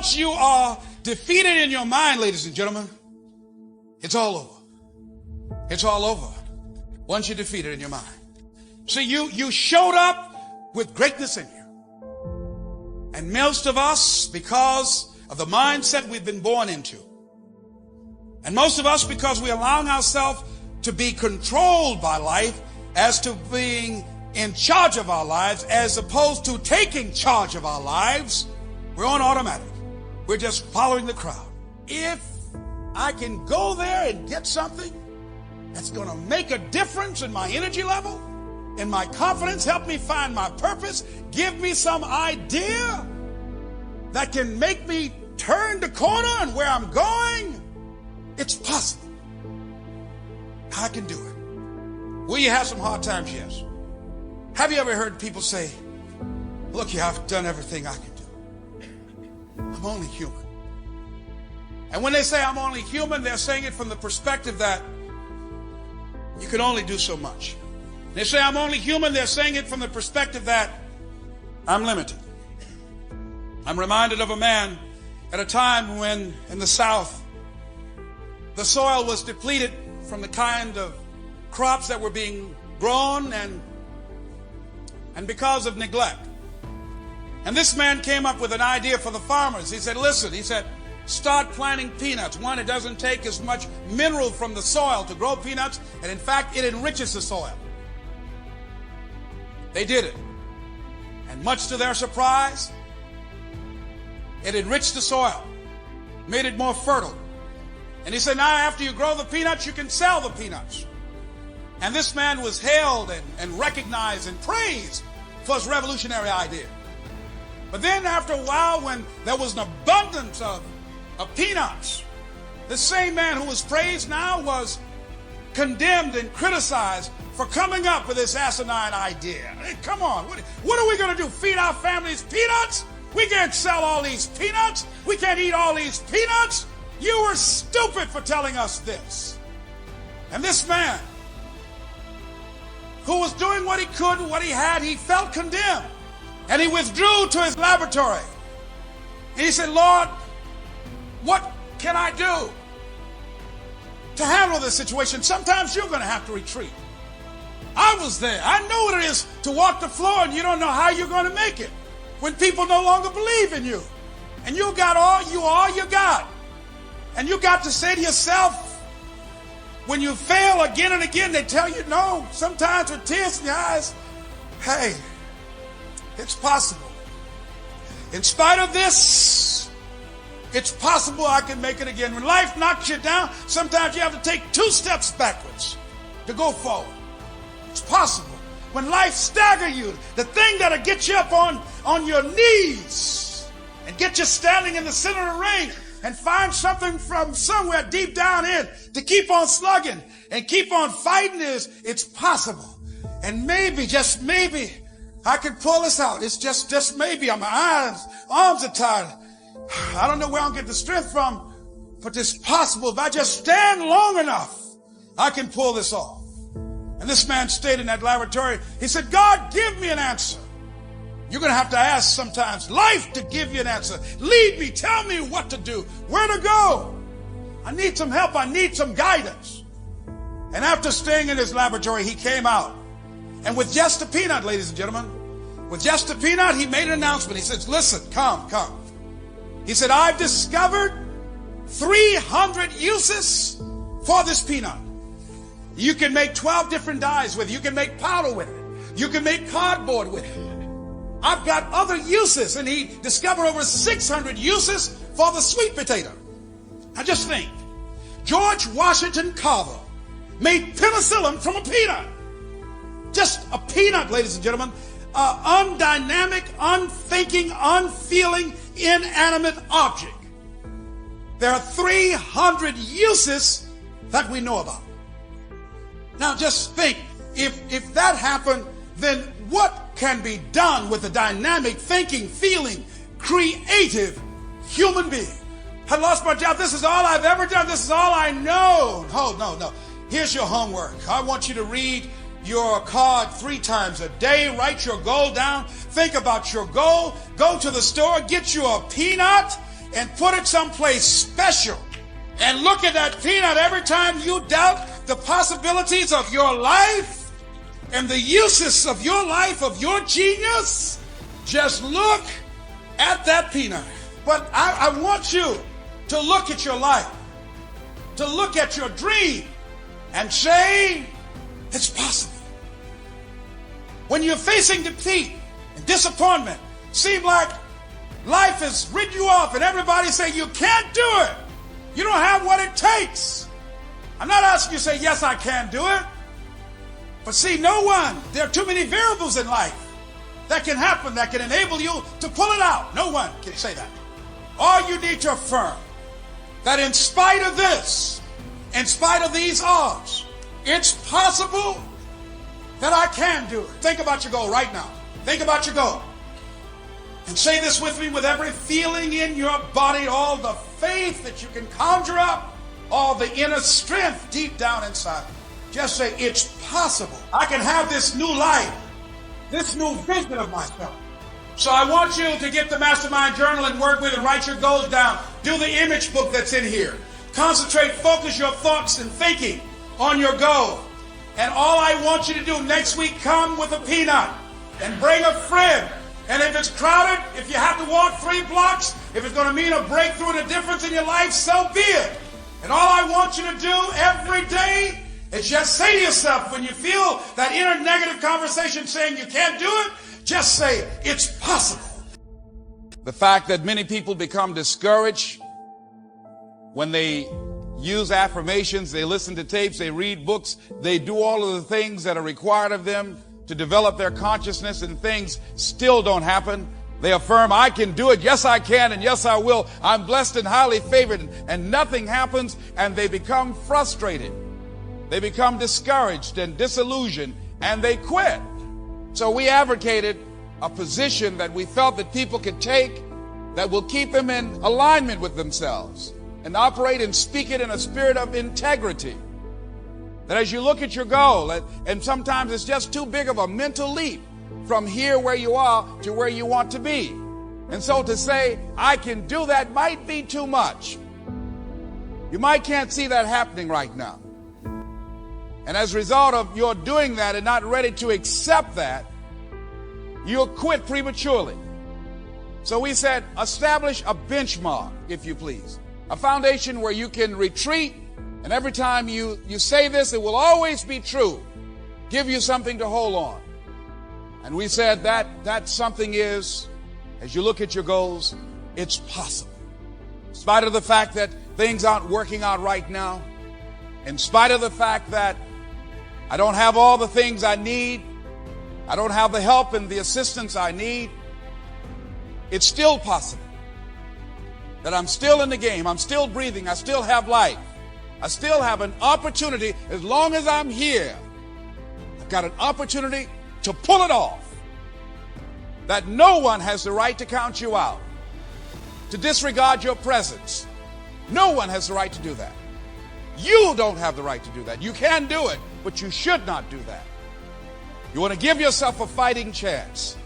once you are defeated in your mind, ladies and gentlemen, it's all over. It's all over once you're defeated in your mind. See, you showed up with greatness in you. And most of us, because of the mindset we've been born into, and most of us, because we're allowing ourselves to be controlled by life as to being in charge of our lives, as opposed to taking charge of our lives, we're on automatic. We're just following the crowd. If I can go there and get something that's going to make a difference in my energy level, in my confidence, help me find my purpose, give me some idea that can make me turn the corner and where I'm going, it's possible. I can do it. Will you have some hard times? Yes. Have you ever heard people say, look here, I've done everything I can do. I'm only human. And when they say I'm only human, they're saying it from the perspective that you can only do so much. They say I'm only human, they're saying it from the perspective that I'm limited. I'm reminded of a man at a time when in the South, the soil was depleted from the kind of crops that were being grown and because of neglect. And this man came up with an idea for the farmers. He said, listen, he said, start planting peanuts. One, it doesn't take as much mineral from the soil to grow peanuts, and in fact, it enriches the soil. They did it. And much to their surprise, it enriched the soil, made it more fertile. And he said, now after you grow the peanuts, you can sell the peanuts. And this man was hailed and recognized and praised for his revolutionary idea. But then after a while, when there was an abundance of peanuts, the same man who was praised now was condemned and criticized for coming up with this asinine idea. Hey, come on, what are we going to do? Feed our families peanuts? We can't sell all these peanuts. We can't eat all these peanuts. You were stupid for telling us this. And this man, who was doing what he could, what he had, he felt condemned. And he withdrew to his laboratory. And he said, Lord, what can I do to handle this situation? Sometimes you're going to have to retreat. I was there. I know what it is to walk the floor and you don't know how you're going to make it when people no longer believe in you. And you got all you got. And you got to say to yourself, when you fail again and again, they tell you no, sometimes with tears in your eyes, hey, it's possible. In spite of this, it's possible I can make it again. When life knocks you down, sometimes you have to take 2 steps backwards to go forward. It's possible. When life staggers you, the thing that'll get you up on your knees and get you standing in the center of the ring and find something from somewhere deep down in to keep on slugging and keep on fighting it's possible. And maybe, just maybe, I can pull this out. It's just maybe. My arms are tired. I don't know where I'll get the strength from, but it's possible. If I just stand long enough, I can pull this off. And this man stayed in that laboratory. He said, God, give me an answer. You're going to have to ask sometimes life to give you an answer. Lead me. Tell me what to do, where to go. I need some help. I need some guidance. And after staying in his laboratory, he came out. And with just a peanut, ladies and gentlemen, with just a peanut, he made an announcement. He says, listen, come. He said, I've discovered 300 uses for this peanut. You can make 12 different dyes with it. You can make powder with it. You can make cardboard with it. I've got other uses. And he discovered over 600 uses for the sweet potato. Now just think, George Washington Carver made penicillin from a peanut. Just a peanut, ladies and gentlemen. Undynamic, unthinking, unfeeling, inanimate object. There are 300 uses that we know about. Now just think, if that happened, then what can be done with a dynamic, thinking, feeling, creative human being? I lost my job. This is all I've ever done. This is all I know. No. Here's your homework. I want you to read your card 3 times a day. Write your goal down. Think about your goal. Go to the store. Get you a peanut and put it someplace special. And look at that peanut every time you doubt the possibilities of your life and the uses of your life, of your genius. Just look at that peanut. But I want you to look at your life, to look at your dream and say, it's possible. When you're facing defeat and disappointment, seem like life has written you off and everybody say you can't do it. You don't have what it takes. I'm not asking you to say, yes, I can do it. But see, there are too many variables in life that can happen, that can enable you to pull it out. No one can say that. All you need to affirm that in spite of this, in spite of these odds, it's possible that I can do it. Think about your goal right now. Think about your goal. And say this with me with every feeling in your body, all the faith that you can conjure up, all the inner strength deep down inside. Just say, it's possible. I can have this new life, this new vision of myself. So I want you to get the Mastermind Journal and work with and write your goals down. Do the image book that's in here. Concentrate, focus your thoughts and thinking on your goal. And all I want you to do next week, come with a peanut and bring a friend. And if it's crowded, if you have to walk 3 blocks, if it's going to mean a breakthrough and a difference in your life, so be it. And all I want you to do every day is just say to yourself, when you feel that inner negative conversation saying you can't do it, just say, it's possible. The fact that many people become discouraged when they use affirmations, they listen to tapes, they read books, they do all of the things that are required of them to develop their consciousness, and things still don't happen. They affirm, I can do it, yes I can, and yes I will. I'm blessed and highly favored, and nothing happens, and they become frustrated. They become discouraged and disillusioned, and they quit. So we advocated a position that we felt that people could take that will keep them in alignment with themselves and operate and speak it in a spirit of integrity. That as you look at your goal, and sometimes it's just too big of a mental leap from here where you are to where you want to be. And so to say, I can do that might be too much. You might can't see that happening right now. And as a result of your doing that and not ready to accept that, you'll quit prematurely. So we said, establish a benchmark, if you please. A foundation where you can retreat, and every time you say this, it will always be true. Give you something to hold on. And we said that something is, as you look at your goals, it's possible. In spite of the fact that things aren't working out right now, in spite of the fact that I don't have all the things I need, I don't have the help and the assistance I need, it's still possible that I'm still in the game, I'm still breathing, I still have life, I still have an opportunity. As long as I'm here, I've got an opportunity to pull it off. That no one has the right to count you out, to disregard your presence. No one has the right to do that. You don't have the right to do that. You can do it, but you should not do that. You want to give yourself a fighting chance.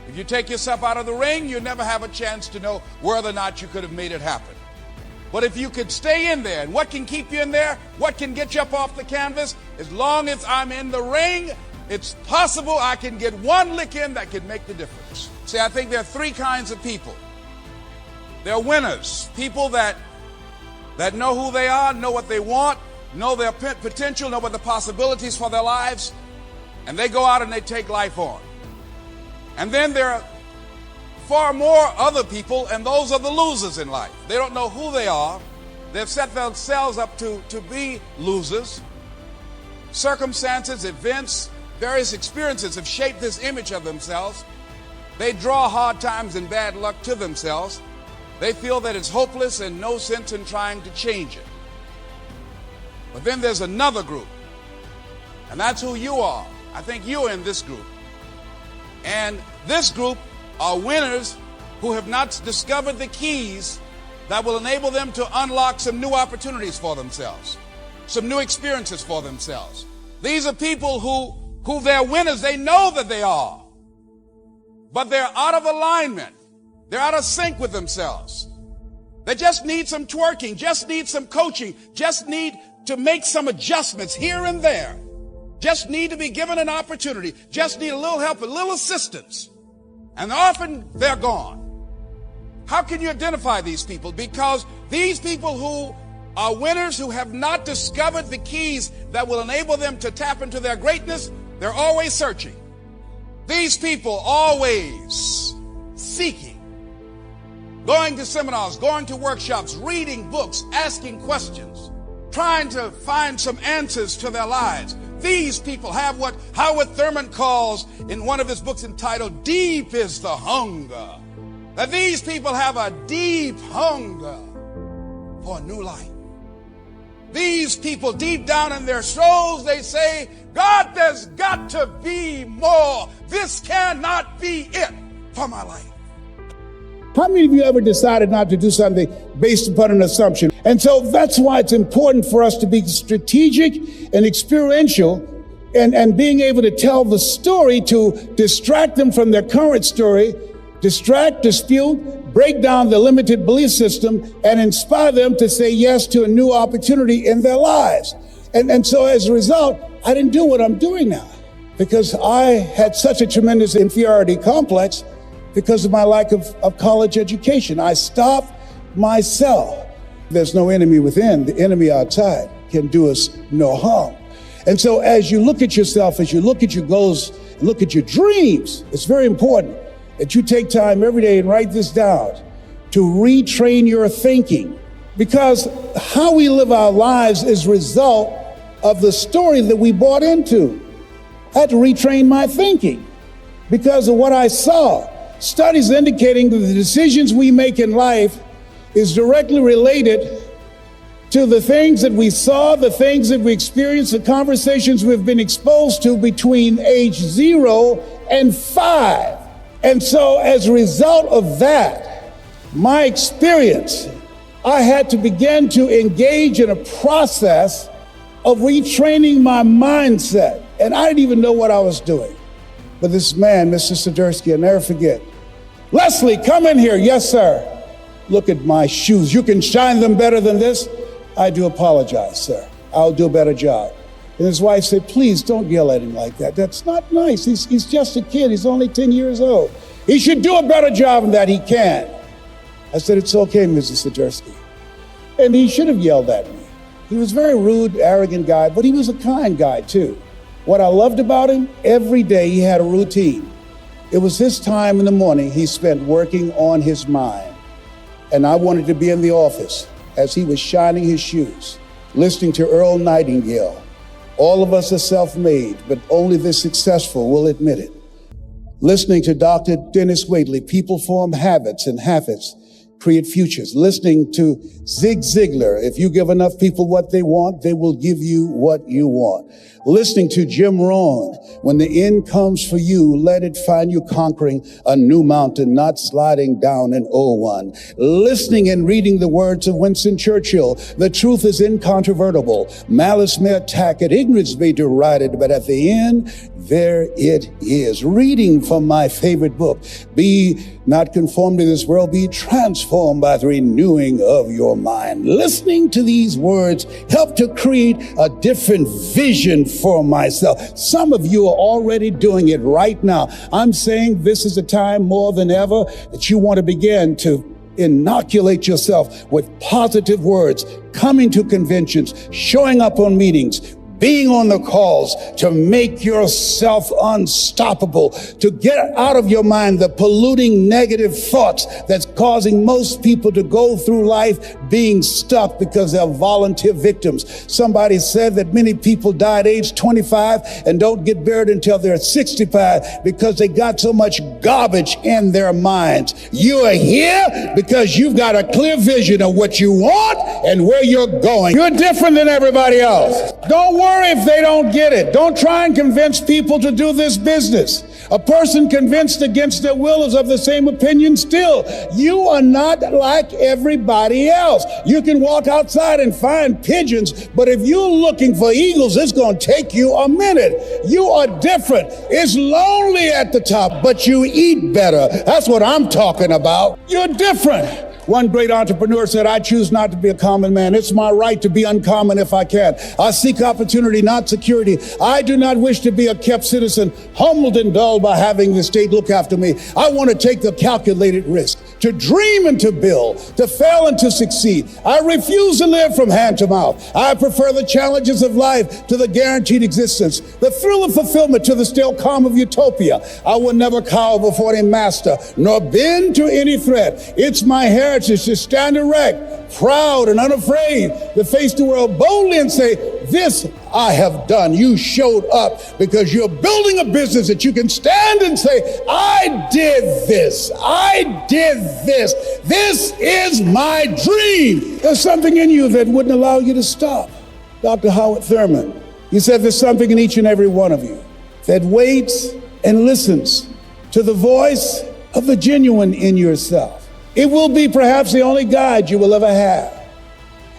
If you take yourself out of the ring, you never have a chance to know whether or not you could have made it happen. But if you could stay in there, and what can keep you in there? What can get you up off the canvas? As long as I'm in the ring, it's possible I can get one lick in that can make the difference. See, I think there are 3 kinds of people. There are winners, people that know who they are, know what they want, know their potential, know what the possibilities for their lives, and they go out and they take life on. And then there are far more other people, and those are the losers in life. They don't know who they are. They've set themselves up to be losers. Circumstances, events, various experiences have shaped this image of themselves. They draw hard times and bad luck to themselves. They feel that it's hopeless and no sense in trying to change it. But then there's another group, and that's who you are. I think you're in this group. And this group are winners who have not discovered the keys that will enable them to unlock some new opportunities for themselves, some new experiences for themselves. These are people who they're winners. They know that they are, but they're out of alignment. They're out of sync with themselves. They just need some twerking, just need some coaching, just need to make some adjustments here and there. Just need to be given an opportunity, just need a little help, a little assistance. And often they're gone. How can you identify these people? Because these people who are winners, who have not discovered the keys that will enable them to tap into their greatness, they're always searching. These people always seeking, going to seminars, going to workshops, reading books, asking questions, trying to find some answers to their lives. These people have what Howard Thurman calls in one of his books entitled, "Deep is the Hunger." That these people have a deep hunger for a new life. These people, deep down in their souls, they say, God, there's got to be more. This cannot be it for my life. How many of you ever decided not to do something based upon an assumption? And so that's why it's important for us to be strategic and experiential and being able to tell the story to distract them from their current story, distract, dispute, break down the limited belief system, and inspire them to say yes to a new opportunity in their lives. And so as a result, I didn't do what I'm doing now because I had such a tremendous inferiority complex because of my lack of college education. I stopped myself. There's no enemy within. The enemy outside can do us no harm. And so as you look at yourself, as you look at your goals, look at your dreams, it's very important that you take time every day and write this down to retrain your thinking. Because how we live our lives is a result of the story that we bought into. I had to retrain my thinking because of what I saw. Studies indicating that the decisions we make in life is directly related to the things that we saw, the things that we experienced, the conversations we've been exposed to between age 0 and 5. And so as a result of that, my experience, I had to begin to engage in a process of retraining my mindset. And I didn't even know what I was doing. But this man, Mr. Swiderski, I'll never forget. Leslie, come in here. Yes, sir. Look at my shoes. You can shine them better than this. I do apologize, sir. I'll do a better job. And his wife said, please don't yell at him like that. That's not nice. He's just a kid. He's only 10 years old. He should do a better job than that. He can. I said, it's okay, Mrs. Swiderski. And he should have yelled at me. He was a very rude, arrogant guy, but he was a kind guy too. What I loved about him, every day he had a routine. It was his time in the morning he spent working on his mind. And I wanted to be in the office as he was shining his shoes, listening to Earl Nightingale. All of us are self-made, but only the successful will admit it. Listening to Dr. Dennis Waitley, people form habits and habits create futures. Listening to Zig Ziglar, if you give enough people what they want, they will give you what you want. Listening to Jim Rohn, when the end comes for you, let it find you conquering a new mountain, not sliding down an old one. Listening and reading the words of Winston Churchill, the truth is incontrovertible. Malice may attack it, ignorance may deride it, but at the end, there it is. Reading from my favorite book, Be Not Conformed to This World, Be Transformed by the Renewing of Your Mind. Listening to these words help to create a different vision for myself. Some of you are already doing it right now. I'm saying this is a time more than ever that you want to begin to inoculate yourself with positive words, coming to conventions, showing up on meetings, being on the calls, to make yourself unstoppable, to get out of your mind the polluting negative thoughts that's causing most people to go through life being stuck because they're volunteer victims. Somebody said that many people die at age 25 and don't get buried until they're 65 because they got so much garbage in their minds. You are here because you've got a clear vision of what you want and where you're going. You're different than everybody else. Don't worry if they don't get it. Don't try and convince people to do this business. A person convinced against their will is of the same opinion still. You are not like everybody else. You can walk outside and find pigeons, but if you're looking for eagles, it's going to take you a minute. You are different. It's lonely at the top, but you eat better. That's what I'm talking about. You're different. One great entrepreneur said, I choose not to be a common man. It's my right to be uncommon if I can. I seek opportunity, not security. I do not wish to be a kept citizen, humbled and dulled by having the state look after me. I want to take the calculated risk, to dream and to build, to fail and to succeed. I refuse to live from hand to mouth. I prefer the challenges of life to the guaranteed existence, the thrill of fulfillment to the still calm of utopia. I will never cower before any master, nor bend to any threat. It's my heritage to stand erect, proud and unafraid, to face the world boldly and say, this I have done. You showed up because you're building a business that you can stand and say, I did this. I did this. This is my dream. There's something in you that wouldn't allow you to stop. Dr. Howard Thurman, he said there's something in each and every one of you that waits and listens to the voice of the genuine in yourself. It will be perhaps the only guide you will ever have.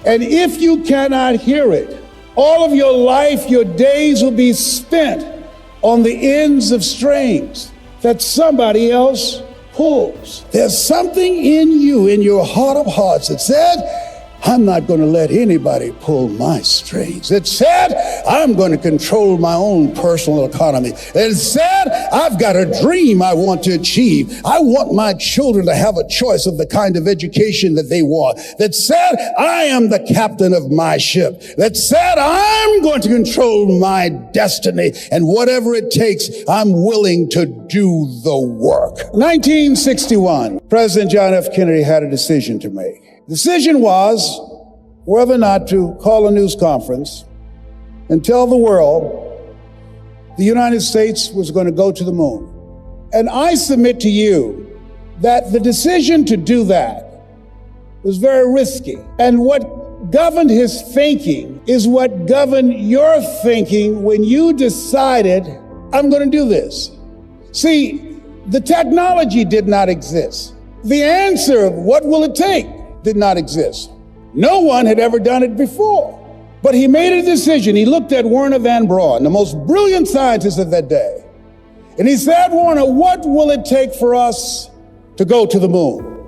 And if you cannot hear it, all of your life, your days will be spent on the ends of strings that somebody else pulls. There's something in you, in your heart of hearts, that said, I'm not going to let anybody pull my strings. It said, I'm going to control my own personal economy. It said, I've got a dream I want to achieve. I want my children to have a choice of the kind of education that they want. That said, I am the captain of my ship. That said, I'm going to control my destiny. And whatever it takes, I'm willing to do the work. 1961, President John F. Kennedy had a decision to make. The decision was whether or not to call a news conference and tell the world the United States was going to go to the moon. And I submit to you that the decision to do that was very risky. And what governed his thinking is what governed your thinking when you decided, I'm going to do this. See, the technology did not exist. The answer of what will it take did not exist. No one had ever done it before. But he made a decision. He looked at Werner von Braun, the most brilliant scientist of that day. And he said, Werner, what will it take for us to go to the moon?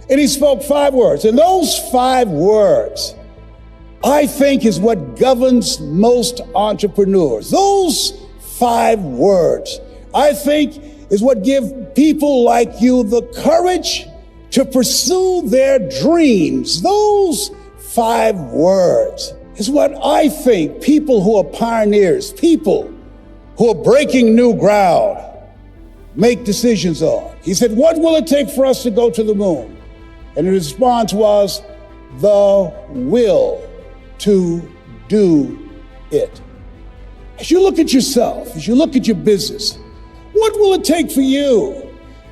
And he spoke 5 words. And those 5 words, I think, is what governs most entrepreneurs. Those 5 words, I think, is what give people like you the courage to pursue their dreams. Those 5 words is what I think people who are pioneers, people who are breaking new ground, make decisions on. He said, what will it take for us to go to the moon? And the response was, the will to do it. As you look at yourself, as you look at your business, what will it take for you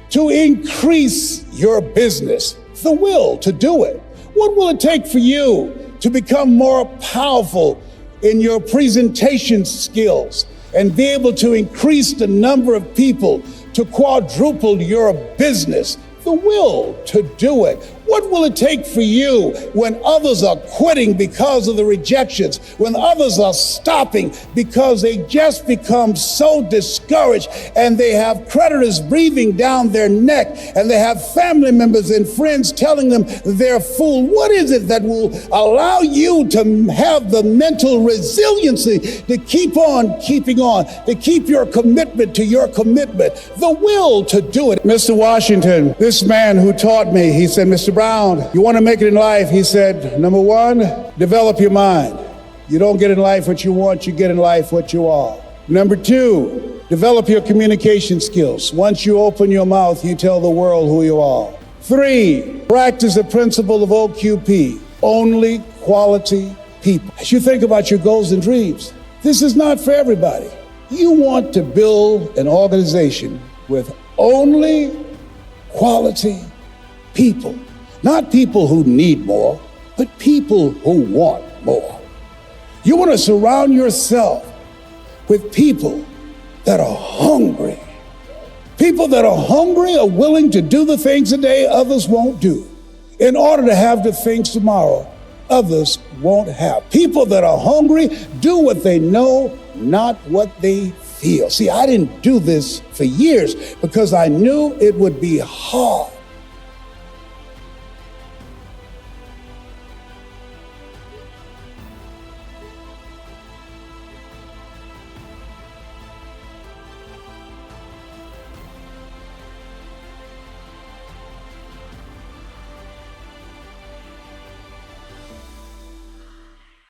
to increase your business? The will to do it. What will it take for you to become more powerful in your presentation skills and be able to increase the number of people, to quadruple your business? The will to do it. What will it take for you when others are quitting because of the rejections, when others are stopping because they just become so discouraged and they have creditors breathing down their neck and they have family members and friends telling them they're a fool? What is it that will allow you to have the mental resiliency to keep on keeping on, to keep your commitment to your commitment? The will to do it. Mr. Washington, this man who taught me, he said, Mr. Brown, you want to make it in life? He said, number 1, develop your mind. You don't get in life what you want, you get in life what you are. Number 2, develop your communication skills. Once you open your mouth, you tell the world who you are. 3, practice the principle of OQP, only quality people. As you think about your goals and dreams, this is not for everybody. You want to build an organization with only quality people. Not people who need more, but people who want more. You want to surround yourself with people that are hungry. People that are hungry are willing to do the things today others won't do in order to have the things tomorrow others won't have. People that are hungry do what they know, not what they feel. See, I didn't do this for years because I knew it would be hard.